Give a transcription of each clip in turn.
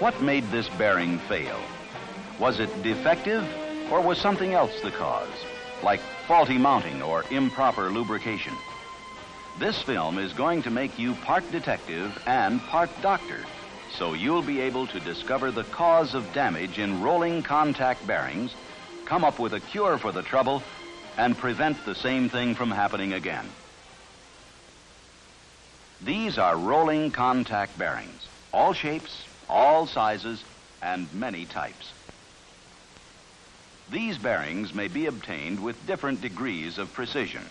What made this bearing fail? Was it defective, or was something else the cause, like faulty mounting or improper lubrication? This film is going to make you part detective and part doctor, so you'll be able to discover the cause of damage in rolling contact bearings, come up with a cure for the trouble, and prevent the same thing from happening again. These are rolling contact bearings, all shapes, all sizes, and many types. These bearings may be obtained with different degrees of precision.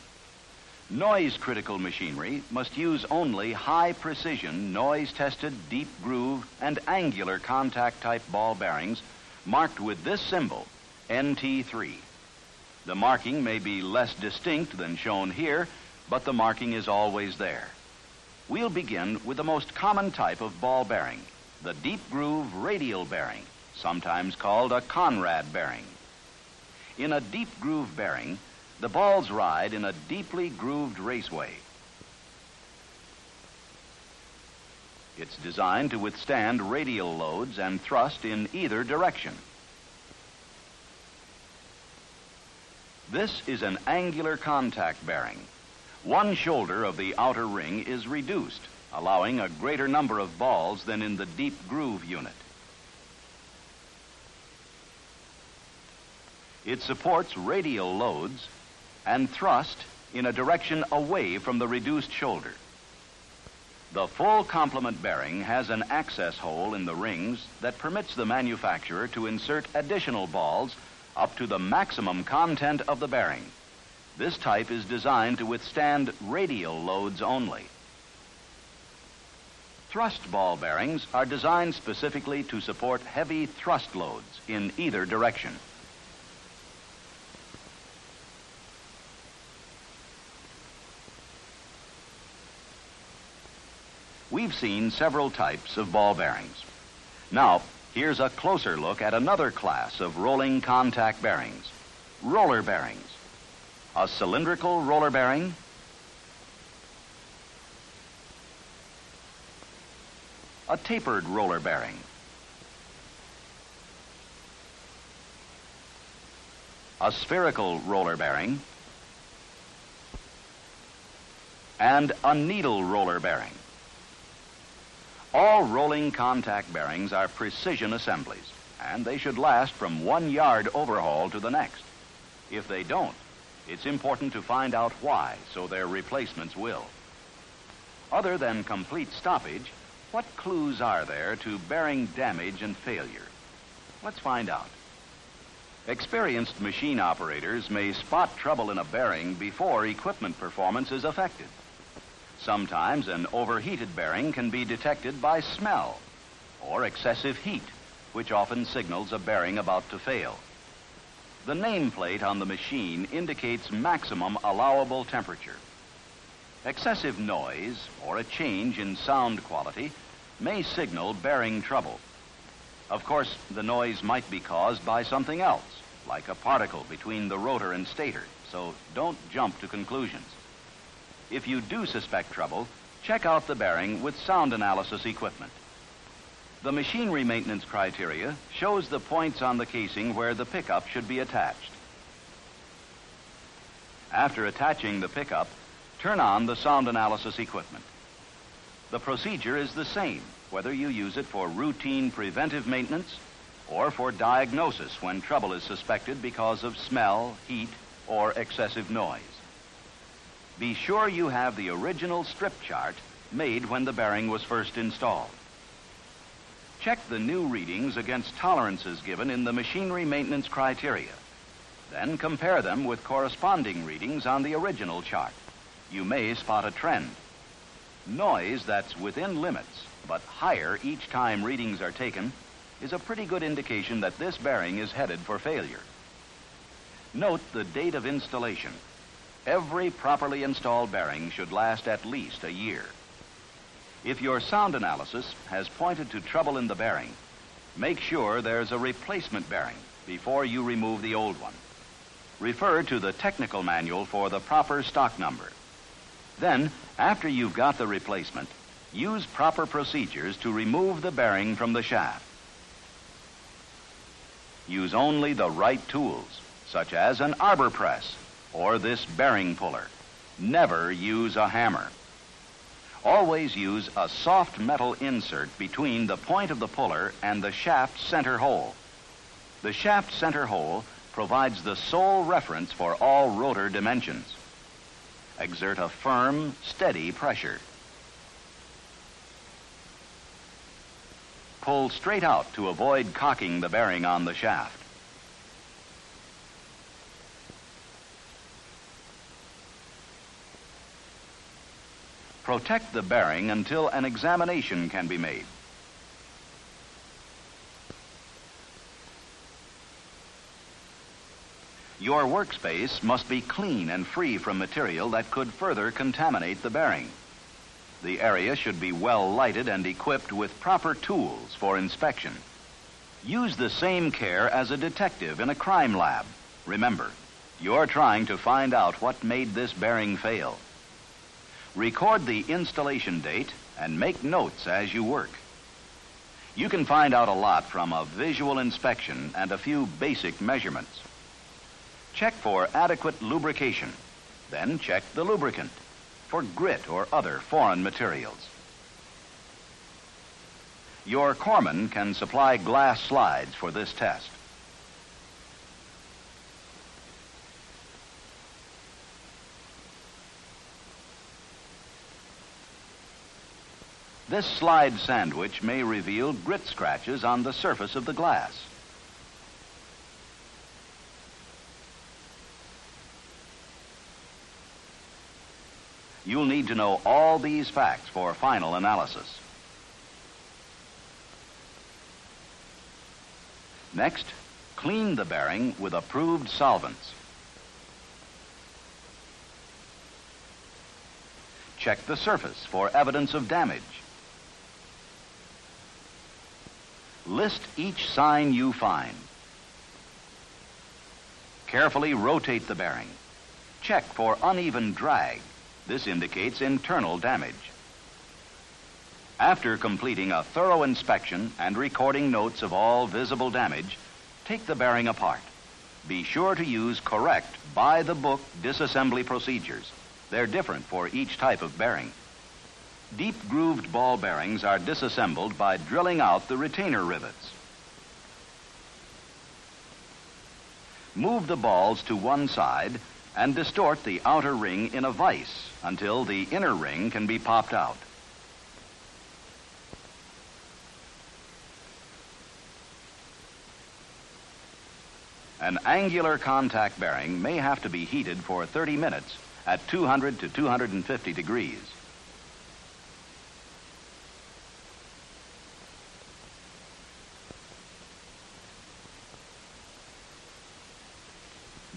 Noise-critical machinery must use only high-precision, noise-tested, deep groove, and angular contact-type ball bearings marked with this symbol, NT3. The marking may be less distinct than shown here, but the marking is always there. We'll begin with the most common type of ball bearing, the deep groove radial bearing, sometimes called a Conrad bearing. In a deep groove bearing, the balls ride in a deeply grooved raceway. It's designed to withstand radial loads and thrust in either direction. This is an angular contact bearing. One shoulder of the outer ring is reduced, allowing a greater number of balls than in the deep groove unit. It supports radial loads and thrust in a direction away from the reduced shoulder. The full complement bearing has an access hole in the rings that permits the manufacturer to insert additional balls up to the maximum content of the bearing. This type is designed to withstand radial loads only. Thrust ball bearings are designed specifically to support heavy thrust loads in either direction. We've seen several types of ball bearings. Now, here's a closer look at another class of rolling contact bearings, roller bearings. A cylindrical roller bearing, a tapered roller bearing, a spherical roller bearing, and a needle roller bearing. All rolling contact bearings are precision assemblies, and they should last from 1 yard overhaul to the next. If they don't, it's important to find out why, so their replacements will. Other than complete stoppage, what clues are there to bearing damage and failure? Let's find out. Experienced machine operators may spot trouble in a bearing before equipment performance is affected. Sometimes an overheated bearing can be detected by smell or excessive heat, which often signals a bearing about to fail. The nameplate on the machine indicates maximum allowable temperature. Excessive noise or a change in sound quality may signal bearing trouble. Of course, the noise might be caused by something else, like a particle between the rotor and stator, so don't jump to conclusions. If you do suspect trouble, check out the bearing with sound analysis equipment. The machinery maintenance criteria shows the points on the casing where the pickup should be attached. After attaching the pickup, turn on the sound analysis equipment. The procedure is the same, whether you use it for routine preventive maintenance or for diagnosis when trouble is suspected because of smell, heat, or excessive noise. Be sure you have the original strip chart made when the bearing was first installed. Check the new readings against tolerances given in the machinery maintenance criteria. Then compare them with corresponding readings on the original chart. You may spot a trend. Noise that's within limits, but higher each time readings are taken, is a pretty good indication that this bearing is headed for failure. Note the date of installation. Every properly installed bearing should last at least a year. If your sound analysis has pointed to trouble in the bearing, make sure there's a replacement bearing before you remove the old one. Refer to the technical manual for the proper stock number. Then, after you've got the replacement, use proper procedures to remove the bearing from the shaft. use only the right tools, such as an arbor press or this bearing puller. Never use a hammer. Always use a soft metal insert between the point of the puller and the shaft center hole. The shaft center hole provides the sole reference for all rotor dimensions. Exert a firm, steady pressure. Pull straight out to avoid cocking the bearing on the shaft. Protect the bearing until an examination can be made. Your workspace must be clean and free from material that could further contaminate the bearing. The area should be well lighted and equipped with proper tools for inspection. Use the same care as a detective in a crime lab. Remember, you're trying to find out what made this bearing fail. Record the installation date and make notes as you work. You can find out a lot from a visual inspection and a few basic measurements. Check for adequate lubrication. Then check the lubricant for grit or other foreign materials. Your corpsman can supply glass slides for this test. This slide sandwich may reveal grit scratches on the surface of the glass. You'll need to know all these facts for final analysis. Next, clean the bearing with approved solvents. Check the surface for evidence of damage. List each sign you find. Carefully rotate the bearing. Check for uneven drag. This indicates internal damage. After completing a thorough inspection and recording notes of all visible damage, take the bearing apart. Be sure to use correct, by-the-book disassembly procedures. They're different for each type of bearing. Deep-grooved ball bearings are disassembled by drilling out the retainer rivets. Move the balls to one side and distort the outer ring in a vise until the inner ring can be popped out. An angular contact bearing may have to be heated for 30 minutes at 200 to 250 degrees.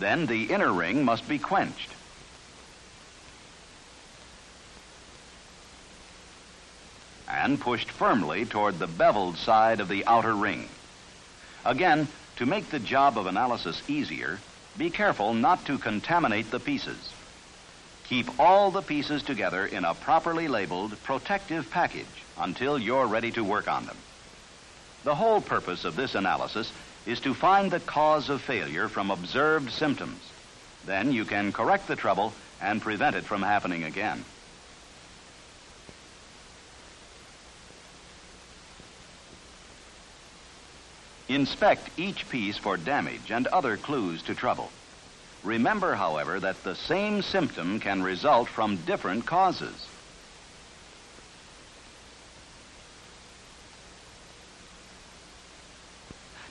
Then the inner ring must be quenched. And pushed firmly toward the beveled side of the outer ring. Again, to make the job of analysis easier, be careful not to contaminate the pieces. Keep all the pieces together in a properly labeled protective package until you're ready to work on them. The whole purpose of this analysis is to find the cause of failure from observed symptoms. Then you can correct the trouble and prevent it from happening again. Inspect each piece for damage and other clues to trouble. Remember, however, that the same symptom can result from different causes.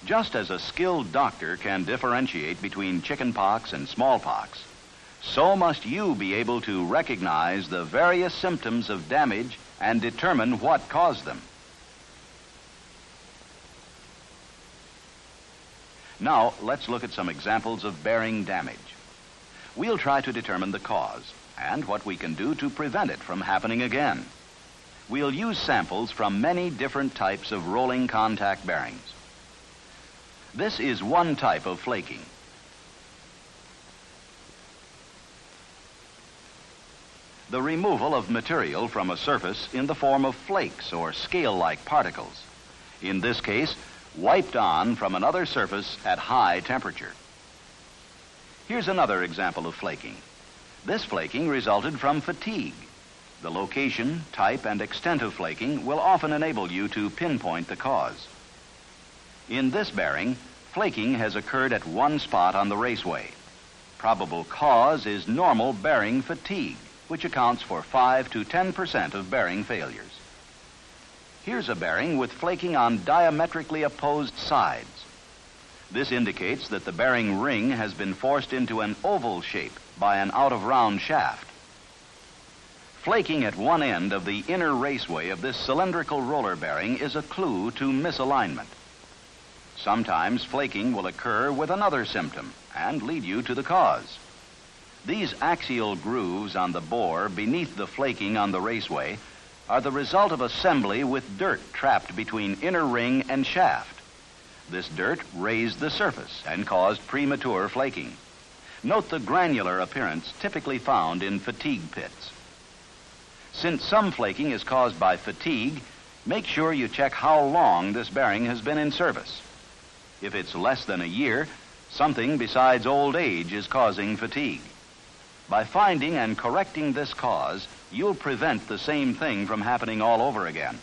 Just as a skilled doctor can differentiate between chickenpox and smallpox, so must you be able to recognize the various symptoms of damage and determine what caused them. Now, let's look at some examples of bearing damage. We'll try to determine the cause and what we can do to prevent it from happening again. We'll use samples from many different types of rolling contact bearings. This is one type of flaking. The removal of material from a surface in the form of flakes or scale-like particles. In this case, wiped on from another surface at high temperature. Here's another example of flaking. This flaking resulted from fatigue. The location, type, and extent of flaking will often enable you to pinpoint the cause. In this bearing, flaking has occurred at one spot on the raceway. Probable cause is normal bearing fatigue, which accounts for 5 to 10% of bearing failures. Here's a bearing with flaking on diametrically opposed sides. This indicates that the bearing ring has been forced into an oval shape by an out-of-round shaft. Flaking at one end of the inner raceway of this cylindrical roller bearing is a clue to misalignment. Sometimes flaking will occur with another symptom and lead you to the cause. These axial grooves on the bore beneath the flaking on the raceway are the result of assembly with dirt trapped between inner ring and shaft. This dirt raised the surface and caused premature flaking. Note the granular appearance typically found in fatigue pits. Since some flaking is caused by fatigue, make sure you check how long this bearing has been in service. If it's less than a year, something besides old age is causing fatigue. By finding and correcting this cause, you'll prevent the same thing from happening all over again.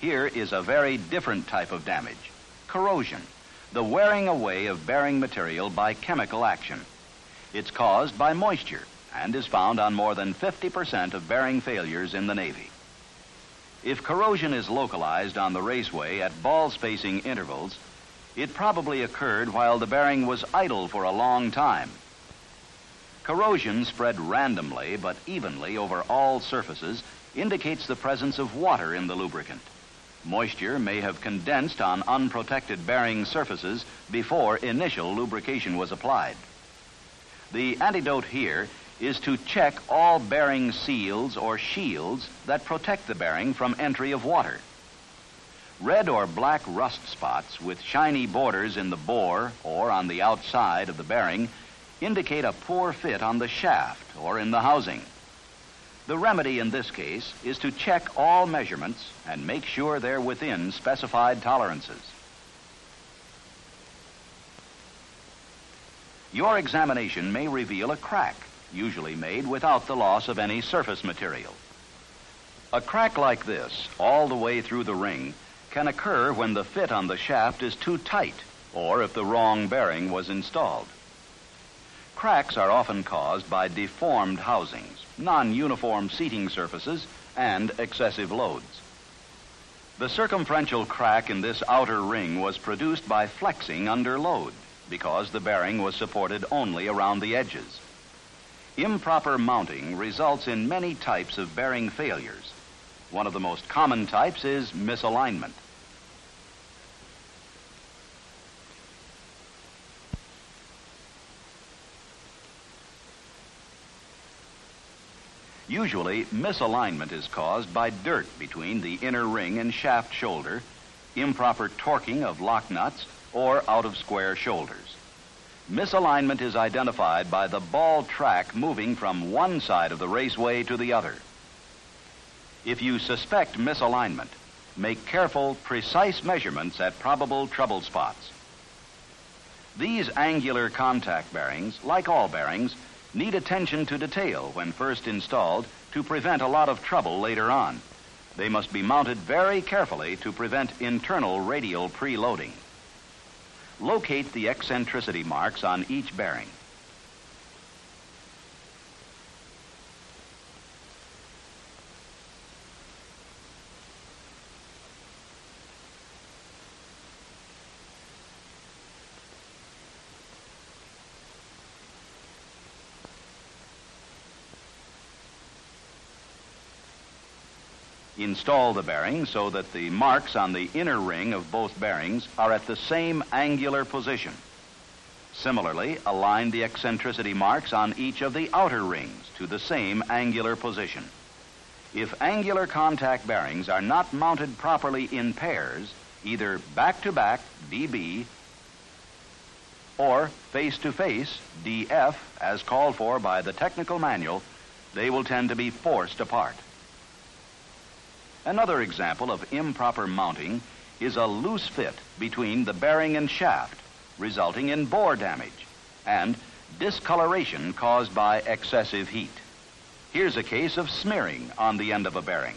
Here is a very different type of damage: corrosion, the wearing away of bearing material by chemical action. It's caused by moisture and is found on more than 50% of bearing failures in the Navy. If corrosion is localized on the raceway at ball spacing intervals, it probably occurred while the bearing was idle for a long time. Corrosion spread randomly but evenly over all surfaces indicates the presence of water in the lubricant. Moisture may have condensed on unprotected bearing surfaces before initial lubrication was applied. The antidote here is to check all bearing seals or shields that protect the bearing from entry of water. Red or black rust spots with shiny borders in the bore or on the outside of the bearing indicate a poor fit on the shaft or in the housing. The remedy in this case is to check all measurements and make sure they're within specified tolerances. Your examination may reveal a crack, usually made without the loss of any surface material. A crack like this, all the way through the ring, can occur when the fit on the shaft is too tight or if the wrong bearing was installed. Cracks are often caused by deformed housings, non-uniform seating surfaces, and excessive loads. The circumferential crack in this outer ring was produced by flexing under load because the bearing was supported only around the edges. Improper mounting results in many types of bearing failures. One of the most common types is misalignment. Usually, misalignment is caused by dirt between the inner ring and shaft shoulder, improper torquing of lock nuts, or out of square shoulders. Misalignment is identified by the ball track moving from one side of the raceway to the other. If you suspect misalignment, make careful, precise measurements at probable trouble spots. These angular contact bearings, like all bearings, need attention to detail when first installed to prevent a lot of trouble later on. They must be mounted very carefully to prevent internal radial preloading. Locate the eccentricity marks on each bearing. Install the bearing so that the marks on the inner ring of both bearings are at the same angular position. Similarly, align the eccentricity marks on each of the outer rings to the same angular position. If angular contact bearings are not mounted properly in pairs, either back-to-back, DB, or face-to-face, DF, as called for by the technical manual, they will tend to be forced apart. Another example of improper mounting is a loose fit between the bearing and shaft, resulting in bore damage and discoloration caused by excessive heat. Here's a case of smearing on the end of a bearing.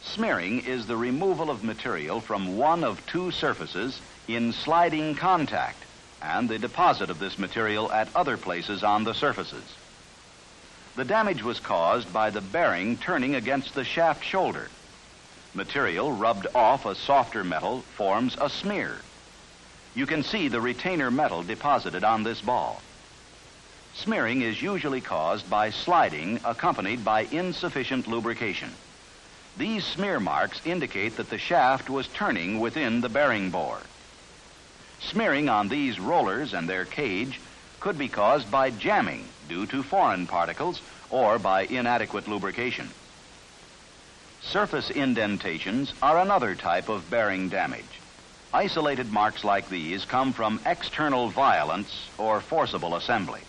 Smearing is the removal of material from one of two surfaces in sliding contact and the deposit of this material at other places on the surfaces. The damage was caused by the bearing turning against the shaft shoulder. Material rubbed off a softer metal forms a smear. You can see the retainer metal deposited on this ball. Smearing is usually caused by sliding accompanied by insufficient lubrication. These smear marks indicate that the shaft was turning within the bearing bore. Smearing on these rollers and their cage could be caused by jamming due to foreign particles or by inadequate lubrication. Surface indentations are another type of bearing damage. Isolated marks like these come from external violence or forcible assembly.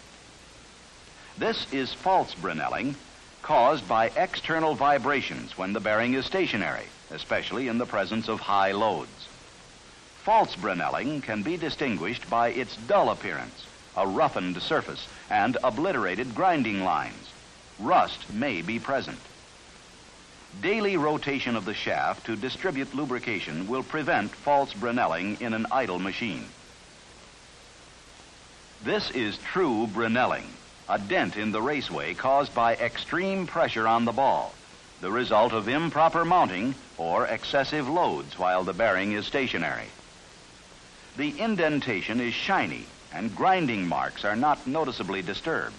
This is false Brinelling, caused by external vibrations when the bearing is stationary, especially in the presence of high loads. False Brinelling can be distinguished by its dull appearance, a roughened surface, and obliterated grinding lines. Rust may be present. Daily rotation of the shaft to distribute lubrication will prevent false Brinelling in an idle machine. This is true Brinelling, a dent in the raceway caused by extreme pressure on the ball, the result of improper mounting or excessive loads while the bearing is stationary. The indentation is shiny and grinding marks are not noticeably disturbed.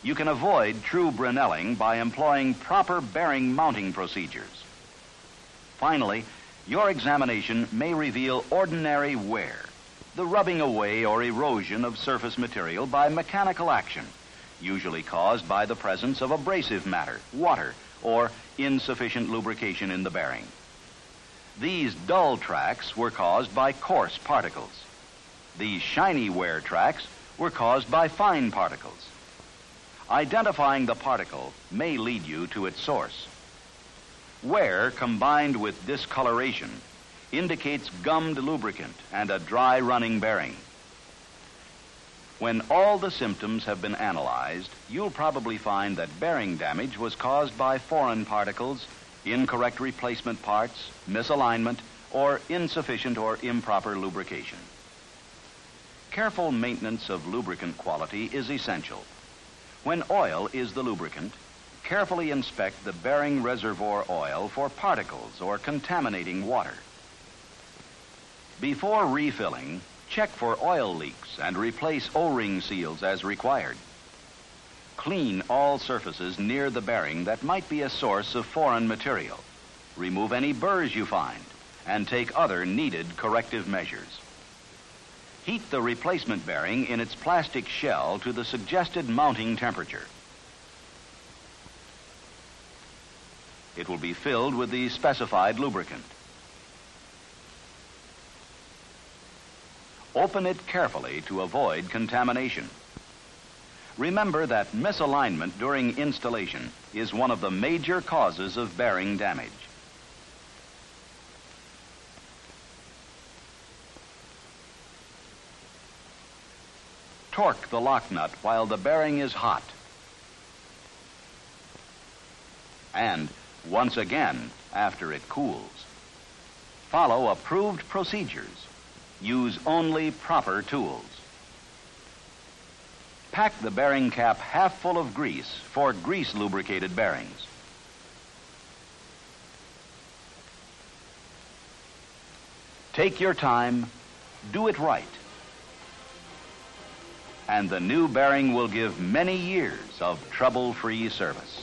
You can avoid true Brinelling by employing proper bearing mounting procedures. Finally, your examination may reveal ordinary wear, the rubbing away or erosion of surface material by mechanical action, usually caused by the presence of abrasive matter, water, or insufficient lubrication in the bearing. These dull tracks were caused by coarse particles. These shiny wear tracks were caused by fine particles. Identifying the particle may lead you to its source. Wear combined with discoloration indicates gummed lubricant and a dry running bearing. When all the symptoms have been analyzed, you'll probably find that bearing damage was caused by foreign particles, incorrect replacement parts, misalignment, or insufficient or improper lubrication. Careful maintenance of lubricant quality is essential. When oil is the lubricant, carefully inspect the bearing reservoir oil for particles or contaminating water. Before refilling, check for oil leaks and replace O-ring seals as required. Clean all surfaces near the bearing that might be a source of foreign material. Remove any burrs you find and take other needed corrective measures. Heat the replacement bearing in its plastic shell to the suggested mounting temperature. It will be filled with the specified lubricant. Open it carefully to avoid contamination. Remember that misalignment during installation is one of the major causes of bearing damage. Torque the lock nut while the bearing is hot. And once again after it cools. Follow approved procedures. Use only proper tools. Pack the bearing cap half full of grease for grease-lubricated bearings. Take your time, do it right, and the new bearing will give many years of trouble-free service.